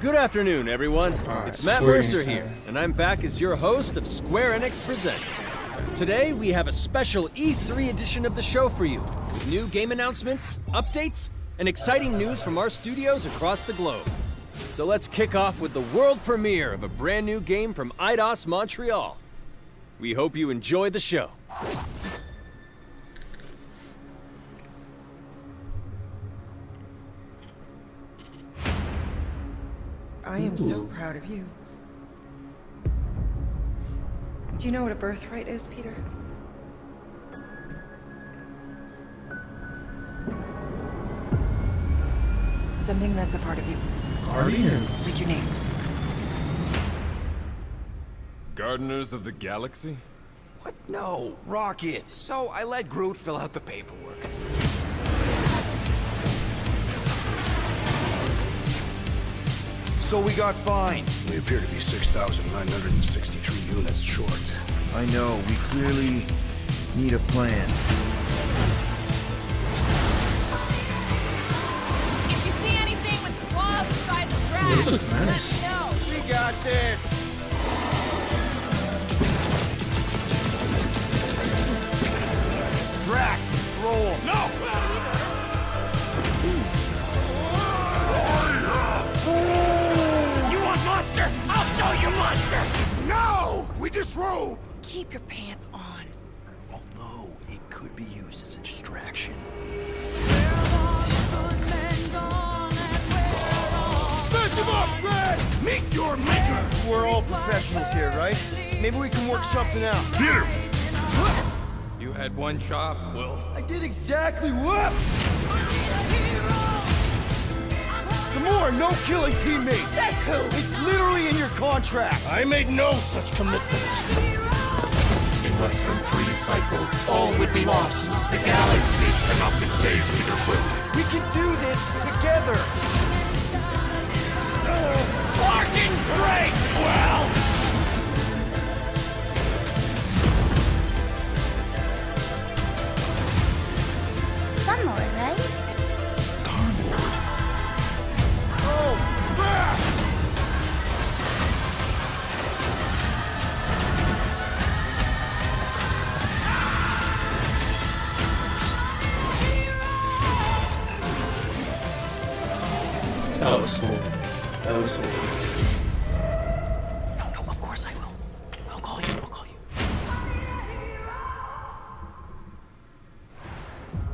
Good afternoon, everyone. It's Matt Mercer here, and I'm back as your host of Square Enix Presents. Today, we have a special E3 edition of the show for you, with new game announcements, updates, and exciting news from our studios across the globe. So let's kick off with the world premiere of a brand new game from Eidos Montreal. We hope you enjoy the show. I am so proud of you. Do you know what a birthright is, Peter? Something that's a part of you. Guardians. Like your name. Gardeners of the Galaxy? What? No, Rocket. So I let Groot fill out the paperwork. So we got fined. We appear to be 6,963 units short. I know, we clearly need a plan. If you see anything with claws the size of dragons, This looks nice. let me know. We got this. Drax, throw him. No! You want monster? I'll show you monster! No! We disrobe! Keep your pants on. Although, it could be used as a distraction. Smash him up, Drax! Meet your maker! We're all professionals here, right? Maybe we can work something out. Peter! You had one job, Quill. I did exactly what? Gamora, no killing teammates! That's who! It's literally in your contract! I made no such commitments. In less than 3 cycles, all would be lost. The galaxy cannot be saved, Peter Quill. We can do this together! Fucking great, Quill! Star-Lord, right? Oh, crap! That was cool. That was cool. No, of course I will. I'll call you.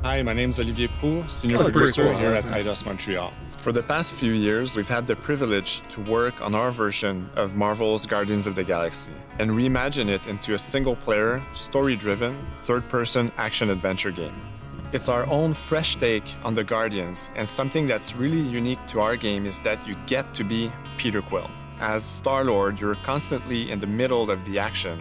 Hi, my name is Olivier Proux, Senior Oh, pretty Producer cool. here That's at nice. Eidos Montreal. For the past few years, we've had the privilege to work on our version of Marvel's Guardians of the Galaxy and reimagine it into a single-player, story-driven, third-person action-adventure game. It's our own fresh take on the Guardians, and something that's really unique to our game is that you get to be Peter Quill. As Star-Lord, you're constantly in the middle of the action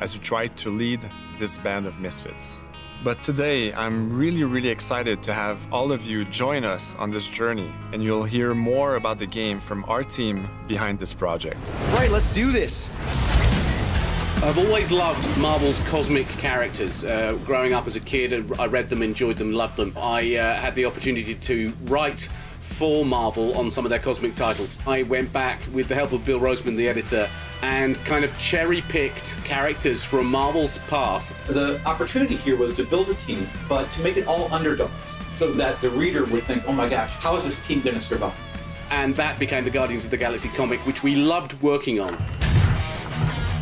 as you try to lead this band of misfits. But today, I'm really excited to have all of you join us on this journey, and you'll hear more about the game from our team behind this project. Right, let's do this! I've always loved Marvel's cosmic characters. Growing up as a kid, I read them, enjoyed them, loved them. I had the opportunity to write for Marvel on some of their cosmic titles. I went back with the help of Bill Roseman, the editor, and kind of cherry-picked characters from Marvel's past. The opportunity here was to build a team, but to make it all underdogs, so that the reader would think, oh my gosh, how is this team going to survive? And that became the Guardians of the Galaxy comic, which we loved working on.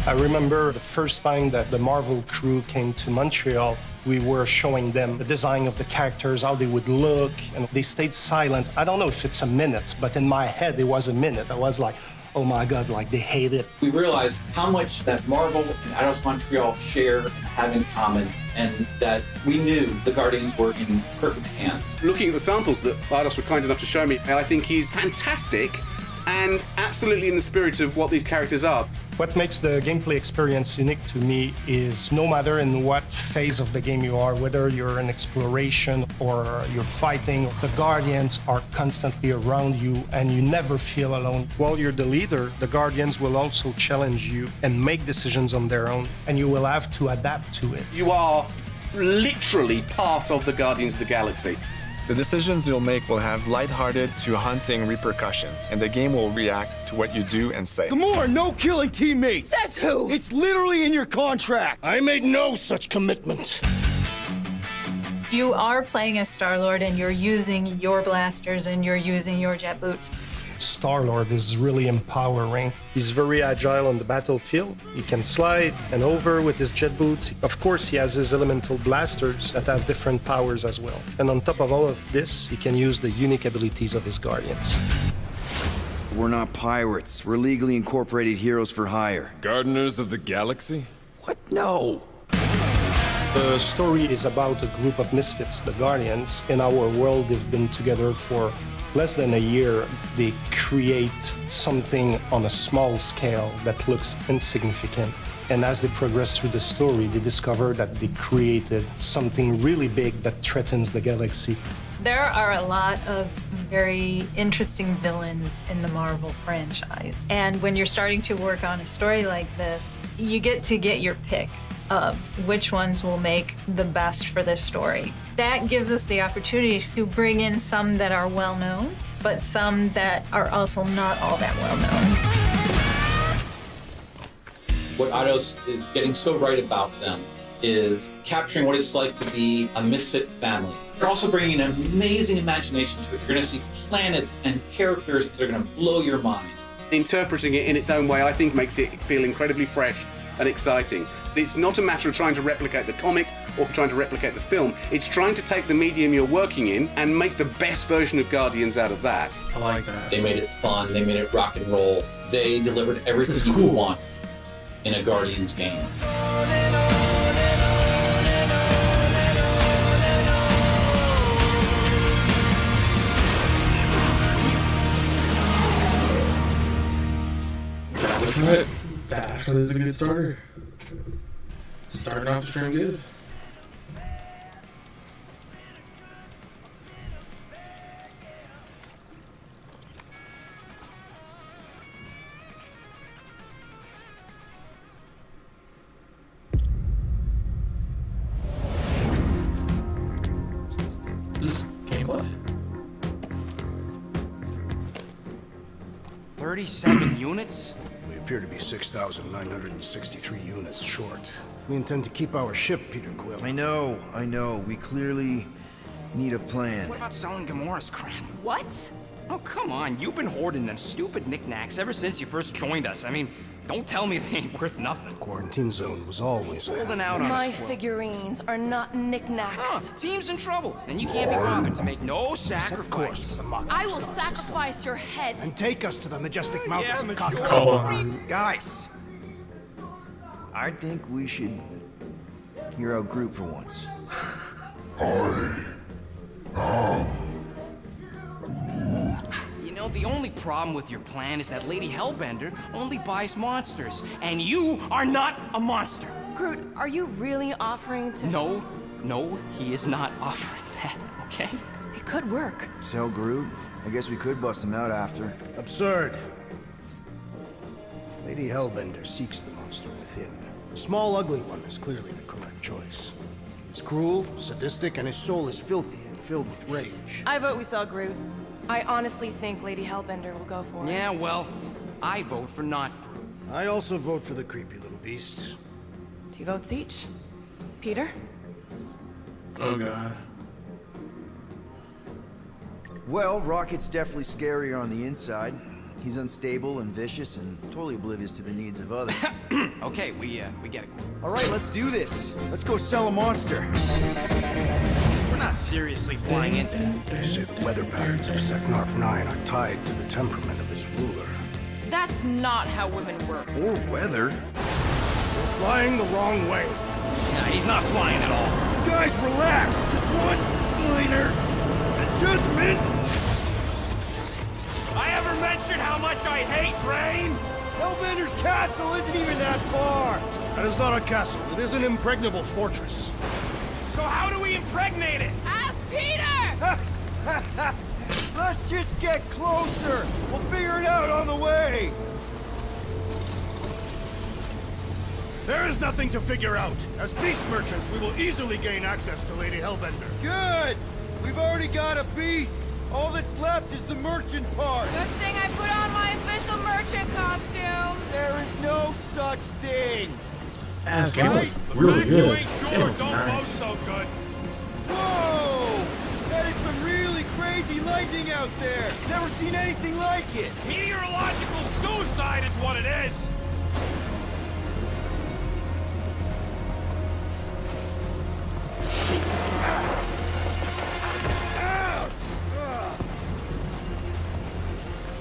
I remember the first time that the Marvel crew came to Montreal, we were showing them the design of the characters, how they would look, and they stayed silent. I don't know if it's a minute, but in my head, it was a minute. I was like, oh my God, like they hate it. We realized how much that Marvel and Eidos Montreal share and have in common, and that we knew the Guardians were in perfect hands. Looking at the samples that Eidos were kind enough to show me, I think he's fantastic and absolutely in the spirit of what these characters are. What makes the gameplay experience unique to me is no matter in what phase of the game you are, whether you're in exploration or you're fighting, the Guardians are constantly around you and you never feel alone. While you're the leader, the Guardians will also challenge you and make decisions on their own, and you will have to adapt to it. You are literally part of the Guardians of the Galaxy. The decisions you'll make will have lighthearted to haunting repercussions, and the game will react to what you do and say. Gamora, no killing teammates! Says who? It's literally in your contract! I made no such commitment. You are playing as Star-Lord and you're using your blasters and you're using your jet boots. Star-Lord is really empowering. He's very agile on the battlefield. He can slide and over with his jet boots. Of course, he has his elemental blasters that have different powers as well. And on top of all of this, he can use the unique abilities of his guardians. We're not pirates. We're legally incorporated heroes for hire. Gardeners of the Galaxy? What? No! The story is about a group of misfits, the Guardians. In our world, they've been together for less than a year. They create something on a small scale that looks insignificant. And as they progress through the story, they discover that they created something really big that threatens the galaxy. There are a lot of very interesting villains in the Marvel franchise. And when you're starting to work on a story like this, you get to get your pick of which ones will make the best for this story. That gives us the opportunity to bring in some that are well known, but some that are also not all that well known. What Eidos is getting so right about them is capturing what it's like to be a misfit family. They're also bringing an amazing imagination to it. You're going to see planets and characters that are going to blow your mind. Interpreting it in its own way, I think, makes it feel incredibly fresh and exciting. It's not a matter of trying to replicate the comic or trying to replicate the film. It's trying to take the medium you're working in and make the best version of Guardians out of that. I like that. They made it fun. They made it rock and roll. They delivered everything you would want in a Guardians game. Right. That actually is a good starter. Starting off the stream good. This gameplay? 37 units? We appear to be 6,963 units short. If we intend to keep our ship, Peter Quill. I know. We clearly need a plan. What about selling Gamora's crap? What? Oh, come on. You've been hoarding them stupid knickknacks ever since you first joined us. I mean, don't tell me they ain't worth nothing. Quarantine zone was always holding out on My us. figurines are not knickknacks. Team's in trouble, and you can't be bothered to make no sacrifice. I will sacrifice your head. And take us to the majestic mountains of Kaka. Come on. Guys, I think we should hear out Groot for once. You know, the only problem with your plan is that Lady Hellbender only buys monsters, and you are not a monster. Groot, are you really offering to... No, he is not offering that, okay? It could work. Tell Groot. I guess we could bust him out after. Absurd. Lady Hellbender seeks the monster within. The small, ugly one is clearly the correct choice. He's cruel, sadistic, and his soul is filthy and filled with rage. I vote we sell Groot. I honestly think Lady Hellbender will go for it. Yeah, well, I vote for not Groot. I also vote for the creepy little beast. 2 votes each. Peter? Oh, God. Well, Rocket's definitely scarier on the inside. He's unstable and vicious and totally oblivious to the needs of others. Okay, we get it. All right, let's do this. Let's go sell a monster. We're not seriously flying into that. They say the weather patterns of Seknarf 9 are tied to the temperament of its ruler. That's not how women work. Or weather. We're flying the wrong way. Nah, he's not flying at all. Guys, relax! Just one minor adjustment! I ever mentioned how much I hate rain? Hellbender's castle isn't even that far! That is not a castle. It is an impregnable fortress. So how do we impregnate it? Ask Peter! Let's just get closer! We'll figure it out on the way! There is nothing to figure out. As beast merchants, we will easily gain access to Lady Hellbender. Good! We've already got a beast. All that's left is the merchant part. Good thing I put on my official merchant costume. There is no such thing. This game was really good. This game Sure, was don't nice. boast so good. Whoa! That is some really crazy lightning out there. Never seen anything like it. Meteorological suicide is what it is.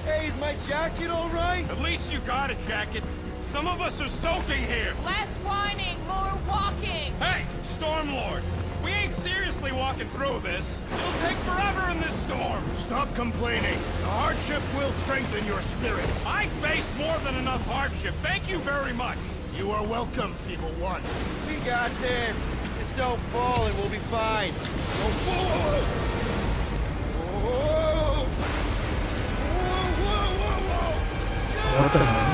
Hey, is my jacket all right? At least you got a jacket. Some of us are soaking here. Less whining, more walking. Hey, Stormlord, we ain't seriously walking through this. It'll take forever in this storm. Stop complaining. The hardship will strengthen your spirit. I face more than enough hardship. Thank you very much. You are welcome, Feeble One. We got this. Just don't fall and we'll be fine. Oh, whoa! Whoa! Whoa, whoa, whoa, whoa! What the hell?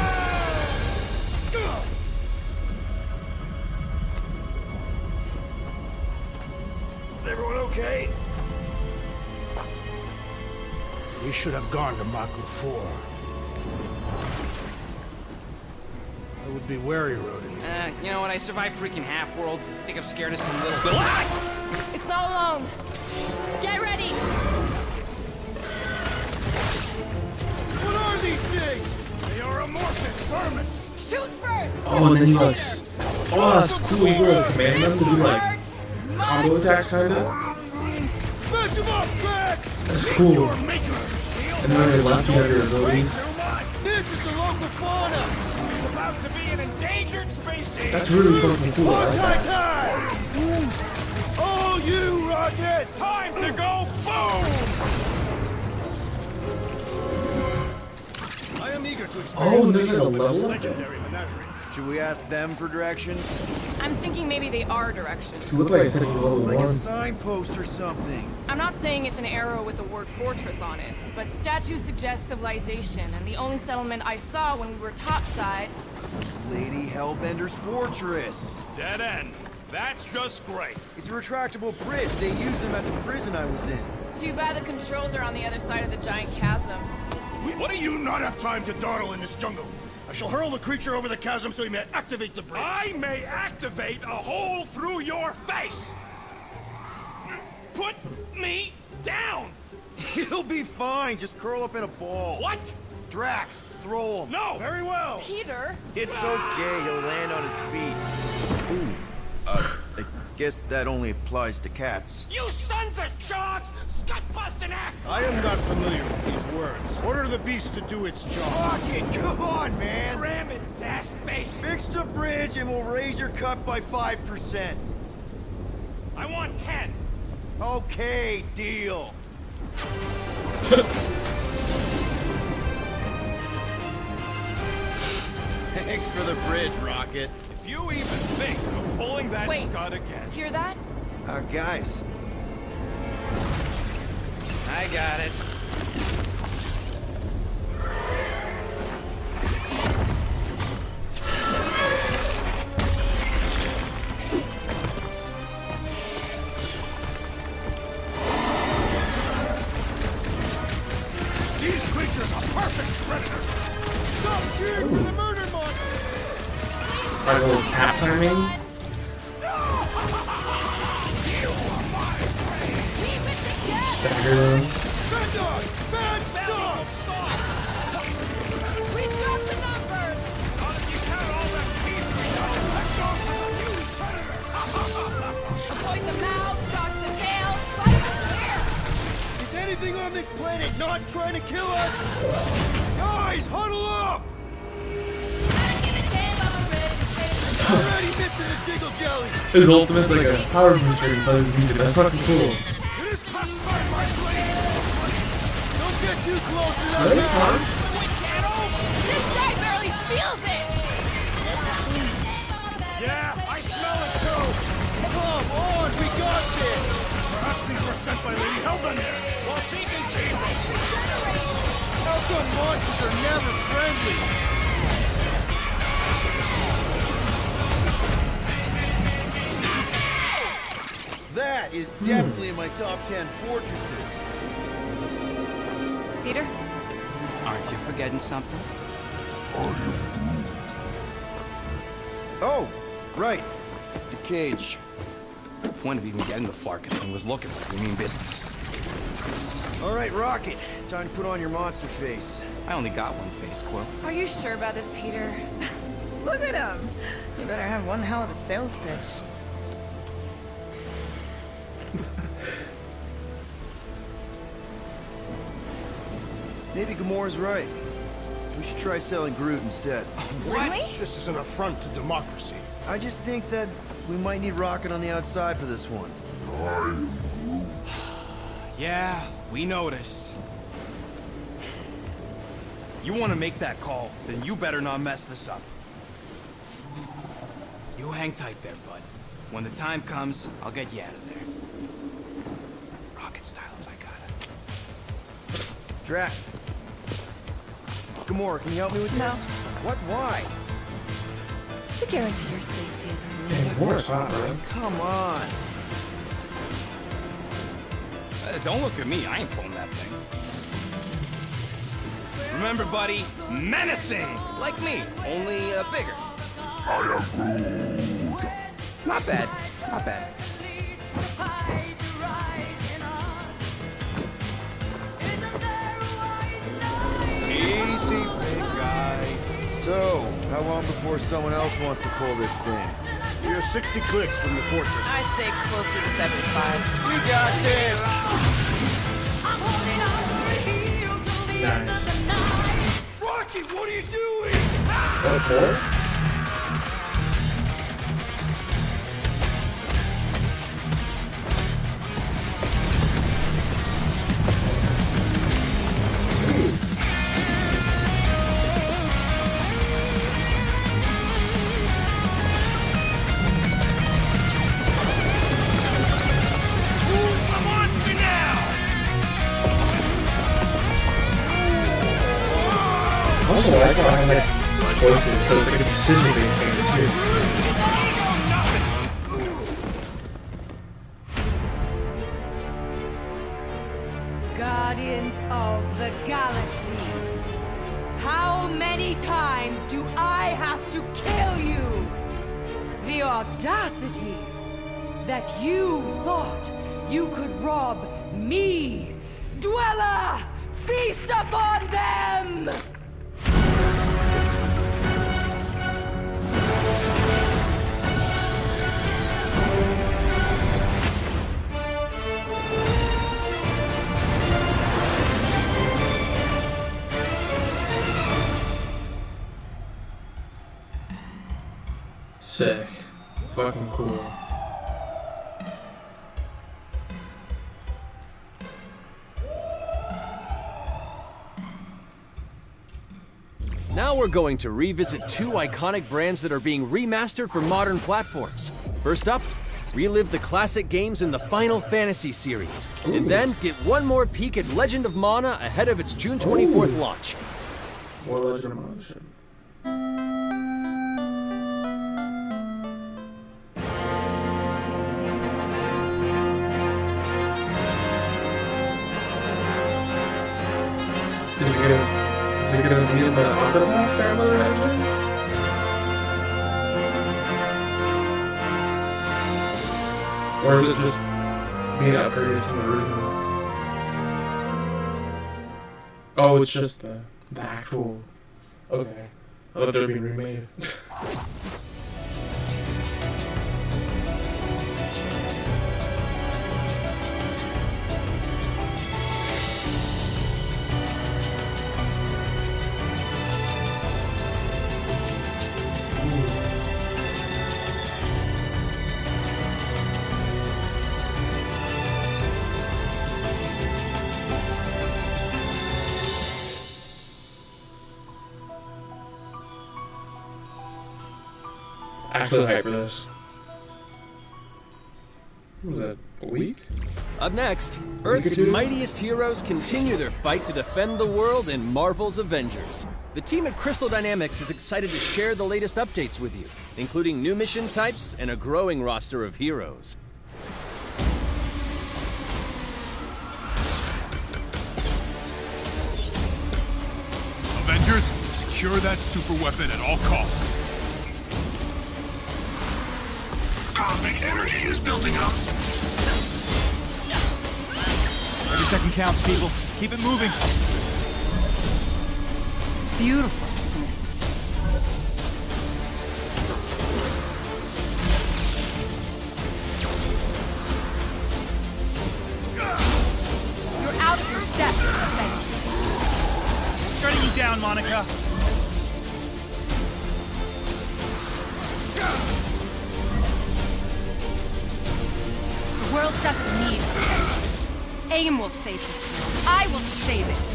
Everyone okay? We should have gone to Maku 4. I would be wary, rodent. You know what? I survived freaking Half-World. Think I'm scared of some little... It's not alone. Get ready. What are these things? They are amorphous vermin. Shoot first. Oh, and then you like, oh, that's cool. You go to command them to do like combo attacks, kinda. Smash them up, Drax! That's cool. And then they left you under abilities. This is the local fauna. It's about to be an endangered species. That's really fucking cool. I like that. Time! Oh, you rocket! Time to go boom! I am eager to experience Oh, there's like a the level up legendary menagerie. Should we ask them for directions? I'm thinking maybe they are directions. You look like it's like level Like a 1. signpost or something. I'm not saying it's an arrow with the word fortress on it, but statue suggests civilization, and the only settlement I saw when we were topside... It's Lady Hellbender's fortress. Dead end. That's just great. It's a retractable bridge. They used them at the prison I was in. Too bad the controls are on the other side of the giant chasm. What do you not have time to dawdle in this jungle? I shall hurl the creature over the chasm so he may activate the bridge. I may activate a hole through your face! Put me down! He'll be fine. Just curl up in a ball. What? Drax, throw him. No! Very well! Peter? It's okay. He'll land on his feet. Ooh. I guess that only applies to cats. You sons of sharks! Scut-busting ass! I am not familiar with these words. Order the beast to do its job. Rocket, come on, man! Ram it, dash face! Fix the bridge and we'll raise your cut by 5%. I want 10. Okay, deal. Thanks for the bridge, Rocket. If you even think of pulling that Wait. scud again. Hear that? Guys. I got it. These creatures are perfect predators! Stop cheering for the murder monster! Like a little cat timing. Stagger them. Bad dog! Bad dog! We dropped the numbers! Not if you count all that teeth we know! That dog was a huge predator! Avoid the mouth, dodge the tail, slice the ear! Is anything on this planet not trying to kill us? Guys, huddle up! Already missing the jiggle jellies! His ultimate's like a power booster and he plays his music. That's fucking cool. It is past time, my blade! Don't get too close to that Really? man! This guy barely feels it! Yeah, I smell it too! Come on, we got this! Perhaps these were sent by Lady Hellbender! Well, she can keep them! How come monsters are never friendly? That is definitely in my top 10 fortresses. Peter? Aren't you forgetting something? Oh, right. The cage. The point of even getting the Flarkin thing was looking like we mean business. All right, Rocket. Time to put on your monster face. I only got one face, Quill. Are you sure about this, Peter? Look at him. You better have one hell of a sales pitch. Maybe Gamora's right. We should try selling Groot instead. Really? This is an affront to democracy. I just think that we might need Rocket on the outside for this one. Yeah, we noticed. You want to make that call, then you better not mess this up. You hang tight there, bud. When the time comes, I'll get you out of there. Rocket style if I gotta. Drac. Gamora, can you help me with this? What? Why? To guarantee your safety as a Damn, leader. Gamora's hot, bro. Come on. Don't look at me, I ain't pulling that thing. Remember, buddy, menacing! Like me, only bigger. Not bad, not bad. Easy, big guy. So, how long before someone else wants to pull this thing? You're 60 clicks from the fortress. I'd say closer to 75. We got this! Nice. Rocky, what are you doing? Okay. Who's the monster now? Also, I like how I have like choices, so it's like a decision-based game too. Guardians of the Galaxy. How many times do I have to kill you? The audacity that you thought you could rob me, Dweller! Feast upon them! Sick. Fucking cool. Now we're going to revisit two iconic brands that are being remastered for modern platforms. First up, relive the classic games in the Final Fantasy series. And then get one more peek at Legend of Mana ahead of its June 24th launch. More Legend of Mana shit. Is it gonna be in the Octopath Traveler engine? Or is it just being upgraded from the original? Oh, it's just the actual. Okay. I thought they're being remade. Actually hyped for this. What was that, a week? Up next, Earth's mightiest heroes continue their fight to defend the world in Marvel's Avengers. The team at Crystal Dynamics is excited to share the latest updates with you, including new mission types and a growing roster of heroes. Rangers, secure that super weapon at all costs. Cosmic energy is building up. Every second counts, people. Keep it moving. It's beautiful, isn't it? You're out of your depth, Avenger. Shutting you down, Monica. The world doesn't need Avengers. AIM will save this world. I will save it.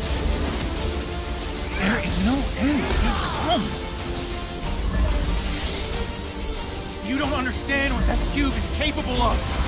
There is no end to these crumbs. You don't understand what that cube is capable of.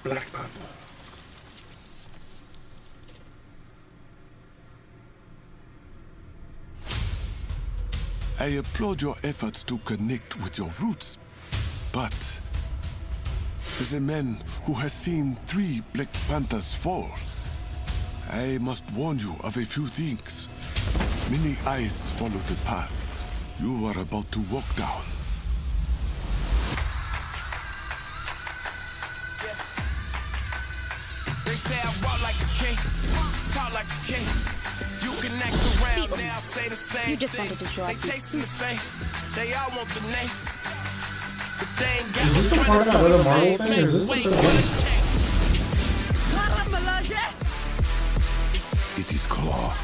Black Panther. I applaud your efforts to connect with your roots, but as a man who has seen 3 Black Panthers fall, I must warn you of a few things. Many eyes follow the path you are about to walk down. They say I walk like a king, talk like a king. You can act around now, say the same. You just wanted to show off They your chasing the suit. fame, they all want the name. But they ain't got Is this a part of that other Marvel thing, or is this just a It is Claw.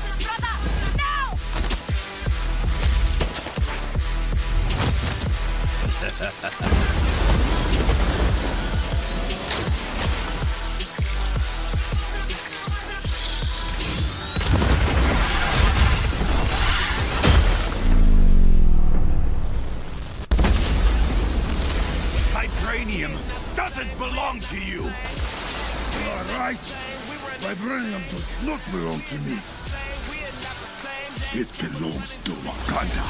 Vibranium doesn't belong to you. You are right. Vibranium does not belong to me. It belongs to Wakanda.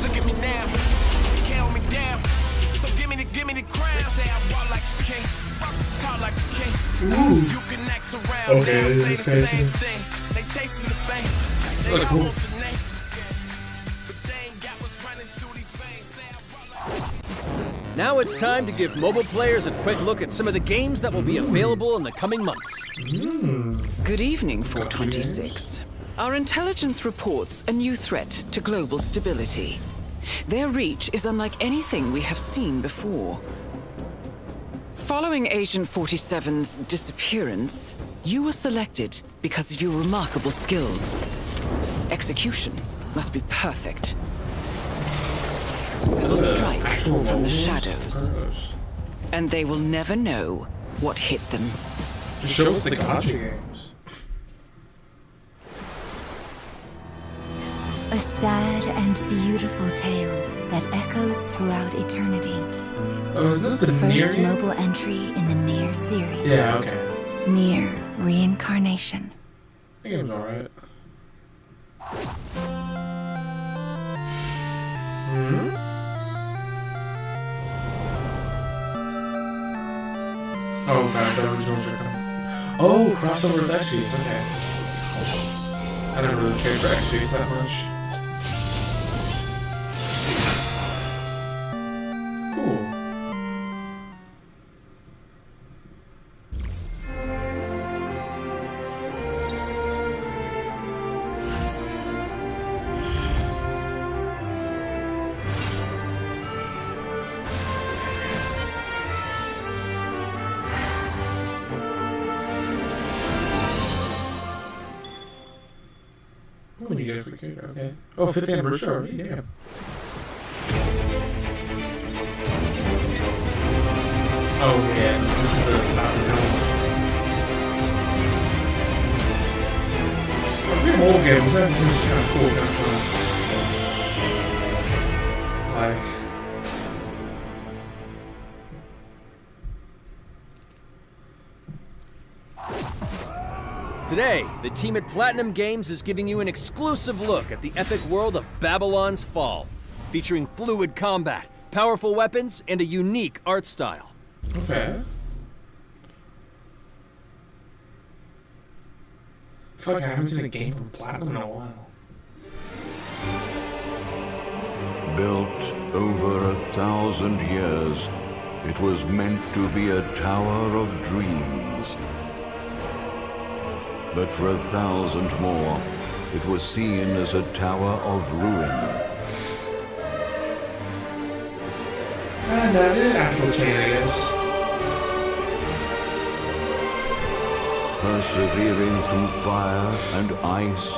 Look at me now, can't hold me down. So give me the crown. They say I walk like a king, talk like a king. You can act around Okay, now, this say is the crazy. same thing. They chasing the fame, they Look, all cool. want the name. But they ain't got what's running through these veins. Say I walk like Now it's time to give mobile players a quick look at some of the games that will be available in the coming months. Good evening, 426. Our intelligence reports a new threat to global stability. Their reach is unlike anything we have seen before. Following Agent 47's disappearance, you were selected because of your remarkable skills. Execution must be perfect. We will strike from the shadows, and they will never know what hit them. Just show us the gotcha games. A sad and beautiful tale that echoes throughout eternity. Oh, is this the First Nier game? mobile entry in the Nier series. Yeah, okay. Nier Reincarnation. I think it was alright. Oh god, the originals are coming. Oh, crossover with X-Fees, okay. I never really cared for X-Fees that much. Cool. When you get free good. Okay. Oh, 50th anniversary already? Damn. Oh, yeah. This is the We're old games. That seems kind of cool. Kind of like. Today, the team at Platinum Games is giving you an exclusive look at the epic world of Babylon's Fall, featuring fluid combat, powerful weapons, and a unique art style. Okay. I feel like I haven't seen a game from Platinum in a while. Built over 1,000 years, it was meant to be a tower of dreams. But for 1,000 more, it was seen as a tower of ruin. And that is actual chain, I guess. Persevering through fire and ice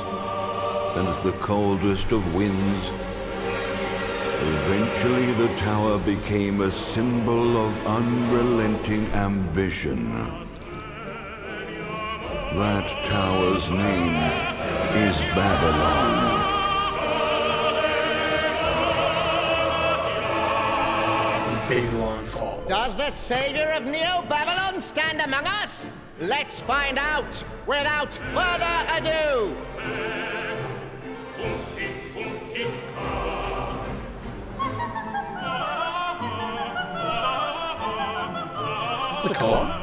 and the coldest of winds, eventually the tower became a symbol of unrelenting ambition. That tower's name is Babylon. Babylon Fall. Does the savior of Neo-Babylon stand among us? Let's find out without further ado. Is this a co-op?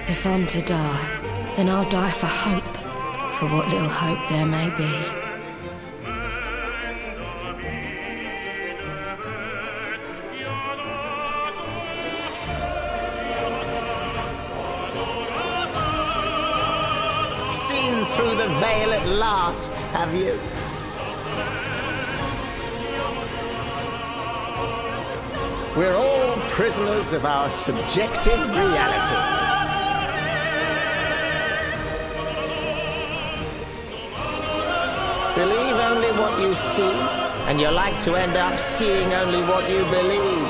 If I'm to die, then I'll die for hope, for what little hope there may be. Seen through the veil at last, have you? We're all prisoners of our subjective reality. Believe only what you see, and you're like to end up seeing only what you believe.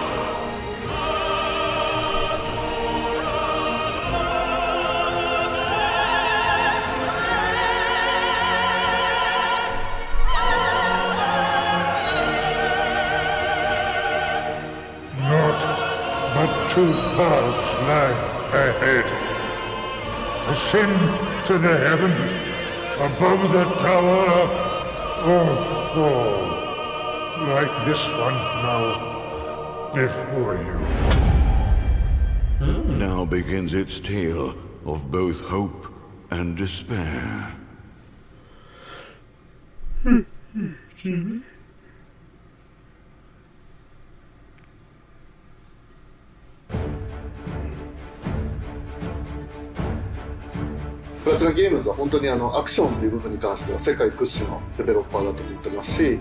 Naught but two paths lie ahead. Ascend to the heavens above the tower, or fall like this one now before you. Now begins its tale of both hope and despair.プラチナゲームズは本当にアクションという部分に関しては世界屈指のデベロッパーだと思ってますし、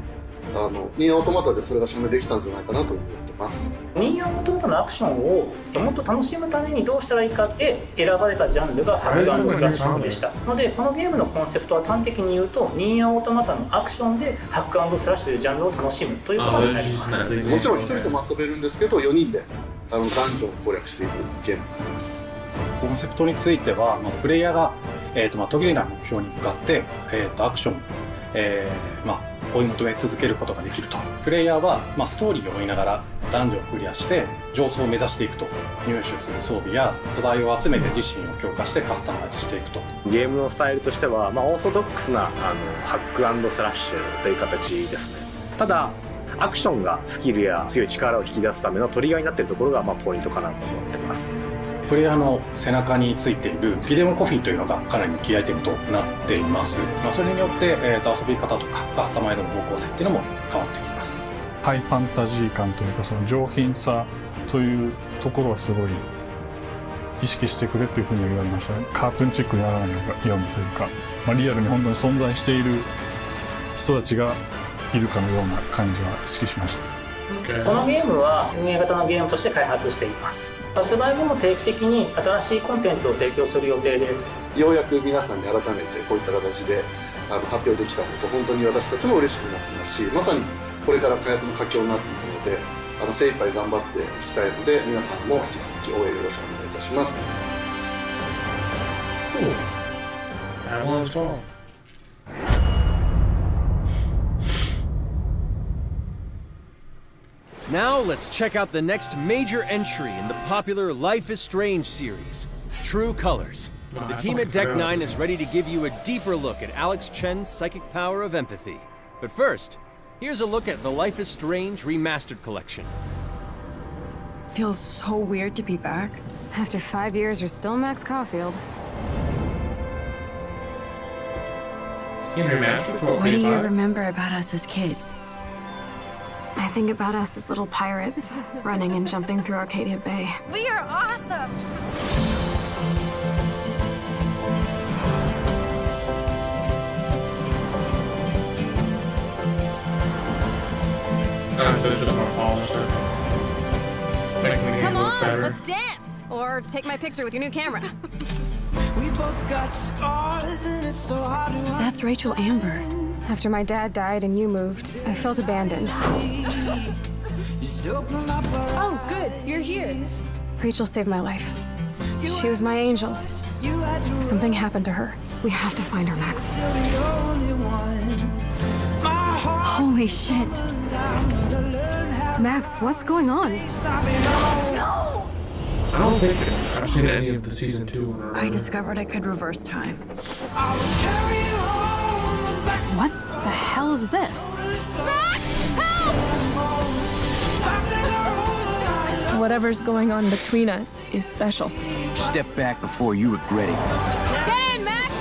ニーアオートマタでそれが証明できたんじゃないかなと思ってます。ニーアオートマタのアクションをもっと楽しむためにどうしたらいいかって選ばれたジャンルがハック&スラッシュでしたので、このゲームのコンセプトは端的に言うとニーアオートマタのアクションでハック&スラッシュというジャンルを楽しむということになります。もちろん1人でも遊べるんですけど、4人でダンジョンを攻略していくゲームになります。コンセプトについては、プレイヤーが途切れない目標に向かって、アクション、追い求め続けることができると。プレイヤーは、ストーリーを追いながらダンジョンをクリアして上層を目指していくと。入手する装備や素材を集めて自身を強化してカスタマイズしていくと。ゲームのスタイルとしては、オーソドックスなハック&スラッシュという形ですね。ただアクションがスキルや強い力を引き出すためのトリガーになっているところがポイントかなと思っています。プレイヤーの背中についているフィデモコフィーというのがかなりキーアイテムとなっています。それによって、遊び方とかカスタマイズの方向性っていうのも変わってきます。ハイファンタジー感というか、その上品さというところはすごい意識してくれというふうに言われましたね。カートゥーンチックにやらないようにというか、リアルに本当に存在している人たちがいるかのような感じは意識しました。このゲームは運営型のゲームとして開発しています。発売後も定期的に新しいコンテンツを提供する予定です。ようやく皆さんに改めてこういった形で発表できたこと、本当に私たちも嬉しく思っていますし、まさにこれから開発の佳境になっていくので、精一杯頑張っていきたいので、皆さんも引き続き応援よろしくお願いいたします。Now let's check out the next major entry in the popular Life is Strange series, True Colors. The team at Deck 9 is ready to give you a deeper look at Alex Chen's psychic power of empathy. But first, here's a look at the Life is Strange Remastered Collection. Feels so weird to be back. After 5 years, you're still Max Caulfield. What do you remember about us as kids? I think about us as little pirates, running and jumping through Arcadia Bay. We are awesome! So it's just more polished. Come on, let's dance! Or take my picture with your new camera. We both got scars and it's so hard to That's Rachel Amber. After my dad died and you moved, I felt abandoned. Oh, good, you're here. Rachel saved my life. She was my angel. Something happened to her. We have to find her, Max. Holy shit. Max, what's going on? No! I don't think I've seen any of the season 2. I discovered I could reverse time. What the hell is this? Max, help! Whatever's going on between us is special. Step back before you regret it. Get in, Max!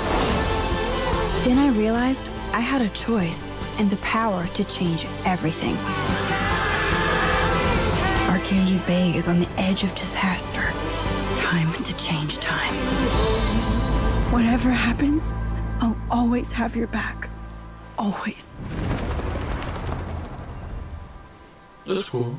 Then I realized I had a choice and the power to change everything. Arcadia Bay is on the edge of disaster. Time to change time. Whatever happens, I'll always have your back. Always. That's cool.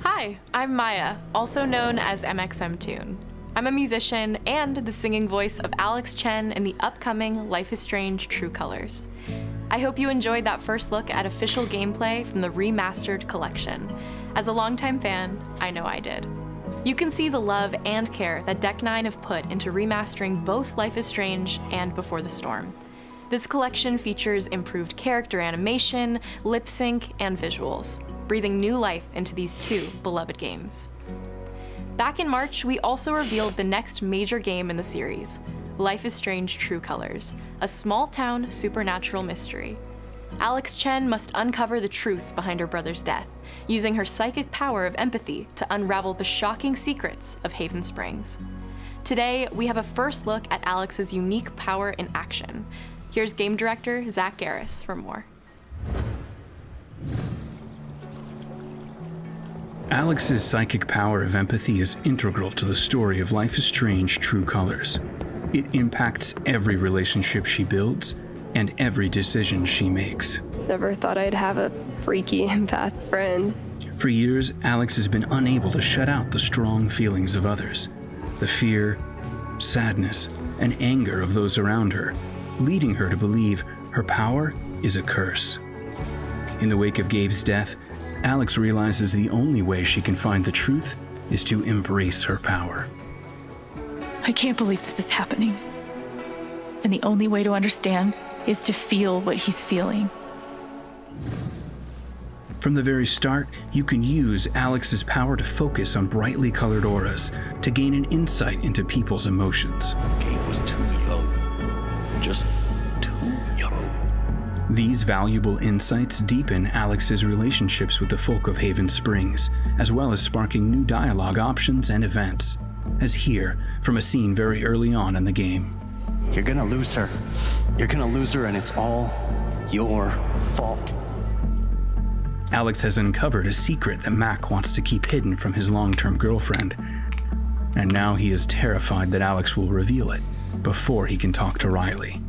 Hi, I'm Maya, also known as MXM Toon. I'm a musician and the singing voice of Alex Chen in the upcoming Life is Strange True Colors. I hope you enjoyed that first look at official gameplay from the remastered collection. As a longtime fan, I know I did. You can see the love and care that Deck 9 have put into remastering both Life is Strange and Before the Storm. This collection features improved character animation, lip sync, and visuals, breathing new life into these two beloved games. Back in March, we also revealed the next major game in the series, Life is Strange True Colors, a small-town supernatural mystery. Alex Chen must uncover the truth behind her brother's death, using her psychic power of empathy to unravel the shocking secrets of Haven Springs. Today, we have a first look at Alex's unique power in action. Here's game director Zach Garris for more. Alex's psychic power of empathy is integral to the story of Life is Strange True Colors. It impacts every relationship she builds and every decision she makes. Never thought I'd have a freaky empath friend. For years, Alex has been unable to shut out the strong feelings of others, the fear, sadness, and anger of those around her, leading her to believe her power is a curse. In the wake of Gabe's death, Alex realizes the only way she can find the truth is to embrace her power. I can't believe this is happening. And the only way to understand is to feel what he's feeling. From the very start, you can use Alex's power to focus on brightly colored auras to gain an insight into people's emotions. Gabe was too young. Just too young. These valuable insights deepen Alex's relationships with the folk of Haven Springs, as well as sparking new dialogue options and events, as here from a scene very early on in the game. You're gonna lose her. You're gonna lose her, and it's all your fault. Alex has uncovered a secret that Mac wants to keep hidden from his long-term girlfriend, and now he is terrified that Alex will reveal it before he can talk to Riley.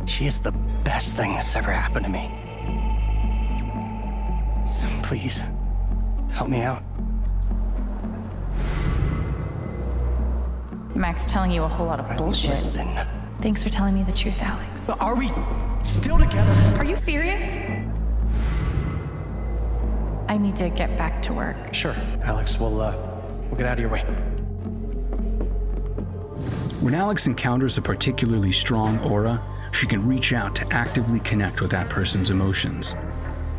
She is the best thing that's ever happened to me. So please, help me out. Max telling you a whole lot of bullshit. Listen. Thanks for telling me the truth, Alex. But are we still together? Are you serious? I need to get back to work. Sure, Alex, we'll get out of your way. When Alex encounters a particularly strong aura, she can reach out to actively connect with that person's emotions.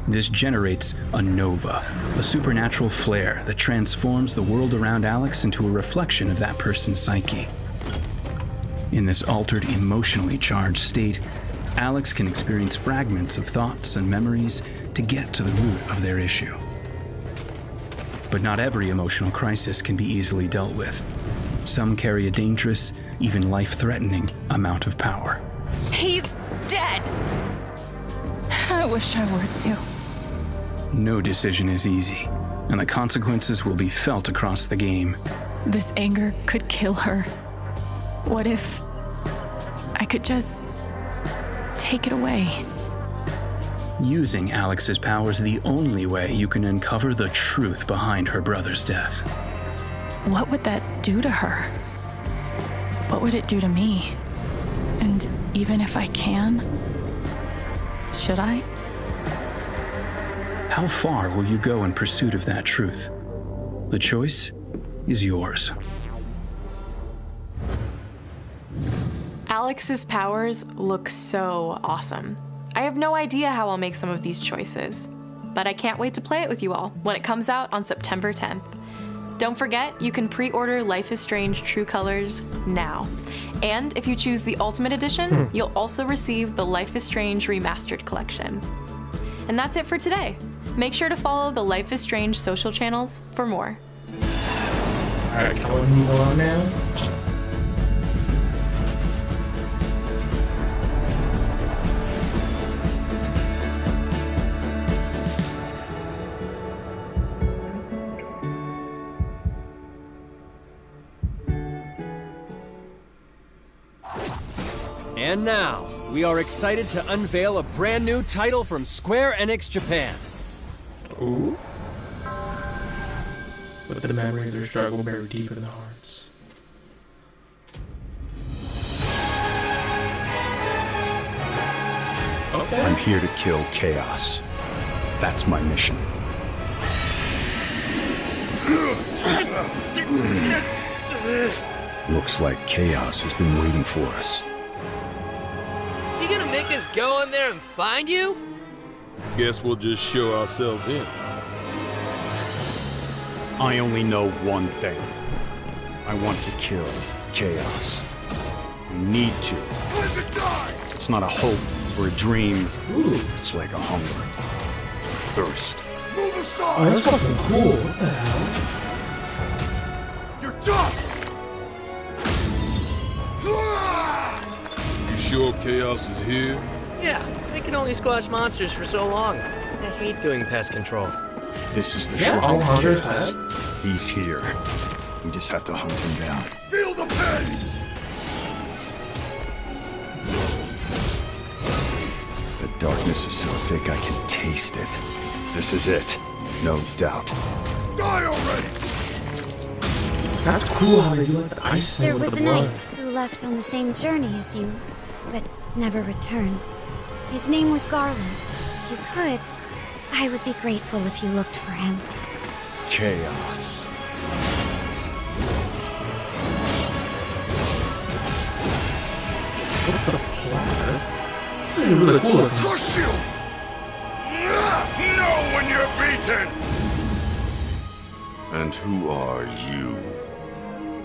This generates a nova, a supernatural flare that transforms the world around Alex into a reflection of that person's psyche. In this altered, emotionally charged state, Alex can experience fragments of thoughts and memories to get to the root of their issue. But not every emotional crisis can be easily dealt with. Some carry a dangerous, even life-threatening amount of power. He's dead! I wish I were too. No decision is easy, and the consequences will be felt across the game. This anger could kill her. What if I could just take it away? Using Alex's powers the only way you can uncover the truth behind her brother's death. What would that do to her? What would it do to me? And even if I can, should I? How far will you go in pursuit of that truth? The choice is yours. Alex's powers look so awesome. I have no idea how I'll make some of these choices, but I can't wait to play it with you all when it comes out on September 10th. Don't forget, you can pre-order Life is Strange True Colors now. And if you choose the Ultimate Edition, you'll also receive the Life is Strange Remastered Collection. And that's it for today. Make sure to follow the Life is Strange social channels for more. Alright, can we move on now? And now, we are excited to unveil a brand new title from Square Enix Japan. Ooh. With the memory of their struggle buried deep in their hearts. Okay. I'm here to kill chaos. That's my mission. Looks like chaos has been waiting for us. You gonna make us go in there and find you? Guess we'll just show ourselves in. I only know one thing. I want to kill chaos. We need to. It's not a hope or a dream. Ooh. It's like a hunger. Thirst. Move aside! Oh, that's fucking cool. What the hell? You're dust! You sure chaos is here? Yeah, they can only squash monsters for so long. I hate doing pest control. This is the Yeah, shrine all of hunters chaos. He's here. We just have to hunt him down. Feel the pain! The darkness is so thick I can taste it. This is it. No doubt. Die already! That's cool how they do like the ice thing There with was the a blood. knight who left on the same journey as you, but never returned. His name was Garland. If you could, I would be grateful if you looked for him. Chaos. What's the plot? This is really cool looking. Crush you! Know when you're beaten! And who are you?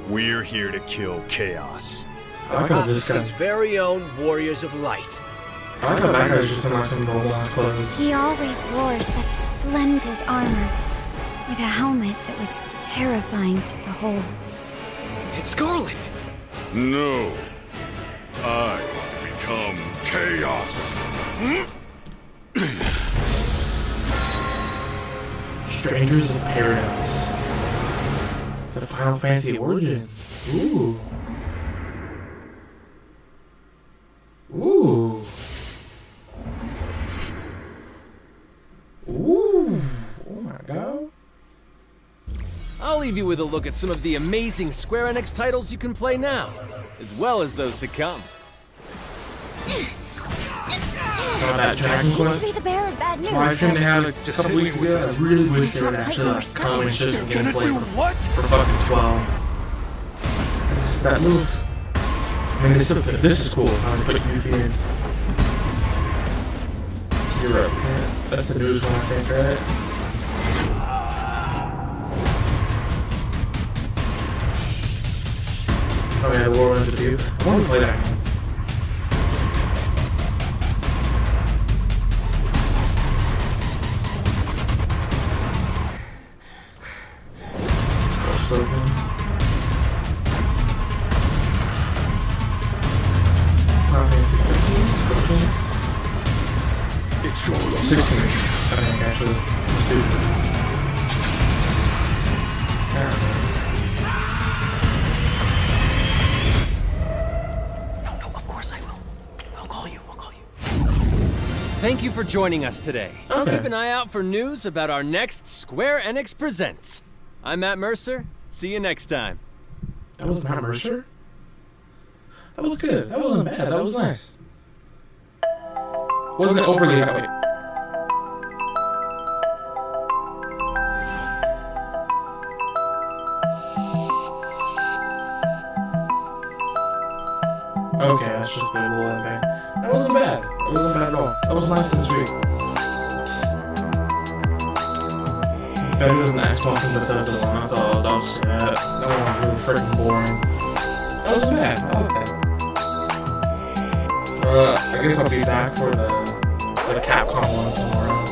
We're here to kill chaos. I like how this guy. Galaxy's very own Warriors of Light. I like how that guy's just in like some normal clothes. He always wore such splendid armor, with a helmet that was terrifying to behold. It's Garland. No. I become chaos. Strangers of Paradise. The Final Fantasy Origin. Ooh. Ooh. I'll leave you with a look at some of the amazing Square Enix titles you can play now, as well as those to come. That Dragon Quest. Be the bearer of bad news. Why shouldn't they have it just a couple weeks ago? I really wish they would actually come and show some gameplay for fucking 12. It's that little. I mean, this is cool. How they put Yuffie in. You're right. Yeah, that's the newest one, I think, right? Oh yeah, the Whirlwind Debut. I want to play that game. Forspoken. Final Fantasy 15? 14? It's your 16, I think, actually. Stupid. Thank you for joining us today. Okay. Keep an eye out for news about our next Square Enix Presents. I'm Matt Mercer. See you next time. That was Matt Mercer? That was good. That wasn't bad. That was nice. Wasn't it overly... Wait. Okay, that's just the little thing. That wasn't bad. That wasn't bad at all. That was nice and sweet. Better than the Xbox and Bethesda one. That's all. That was sad. That one was really freaking boring. That wasn't bad. I like that. I guess I'll be back for the Capcom one tomorrow.